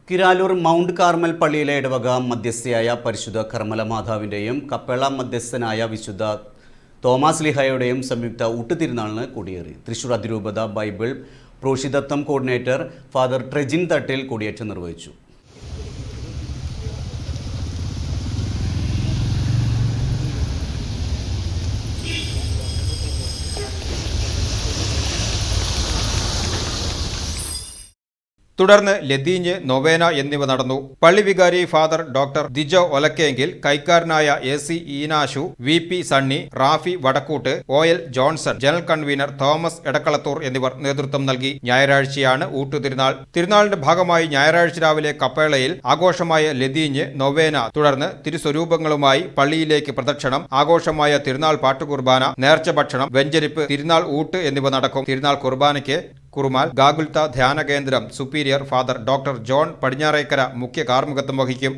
Kiraloor mount Carmel പള്ളിയിലെ ഇടവക മധ്യസ്ഥയായ പരിശുദ്ധ കർമ്മല മാതാവിൻ്റെയും കപ്പേള മധ്യസ്ഥനായ വിശുദ്ധ തോമസ് ലീഹായുടെയും സംയുക്ത ഊട്ടുതിരുനാളിന് കൊടിയേറി. തൃശൂർ അതിരൂപത ബൈബിൾ പ്രോഷിതത്വം കോർഡിനേറ്റർ ഫാദർ ട്രെജിൻ തട്ടിൽ കൊടിയേറ്റം നിർവഹിച്ചു. തുടർന്ന് ലതീഞ്ഞ്, നൊവേന എന്നിവ നടന്നു. പള്ളി വികാരി father doctor ദിജോ ഒലക്കെങ്കിൽ, കൈക്കാരനായ AC Eenashu, VP Sunny, Rafi Vadakkoot, OL Johnson, general convener Thomas Edakkalathur എന്നിവർ നേതൃത്വം നൽകി. ഞായറാഴ്ചയാണ് ഊട്ടുതിരുനാൾ. തിരുനാളിന്റെ ഭാഗമായി ഞായറാഴ്ച രാവിലെ കപ്പേളയിൽ ആഘോഷമായ ലതീഞ്ഞ്, നൊവേന, തുടർന്ന് തിരുസ്വരൂപങ്ങളുമായി പള്ളിയിലേക്ക് പ്രദക്ഷിണം, ആഘോഷമായ തിരുനാൾ പാട്ടുകുർബാന, നേർച്ച ഭക്ഷണം, വെഞ്ചരിപ്പ്, തിരുനാൾ ഊട്ട് എന്നിവ നടക്കും. തിരുനാൾ കുർബാനയ്ക്ക് കുറുമാൽ ഗാഗുൽത്ത ധ്യാന കേന്ദ്രം സുപ്പീരിയർ ഫാദർ ഡോക്ടർ ജോൺ പടിഞ്ഞാറേക്കര മുഖ്യ കാർമ്മികത്വം വഹിക്കും.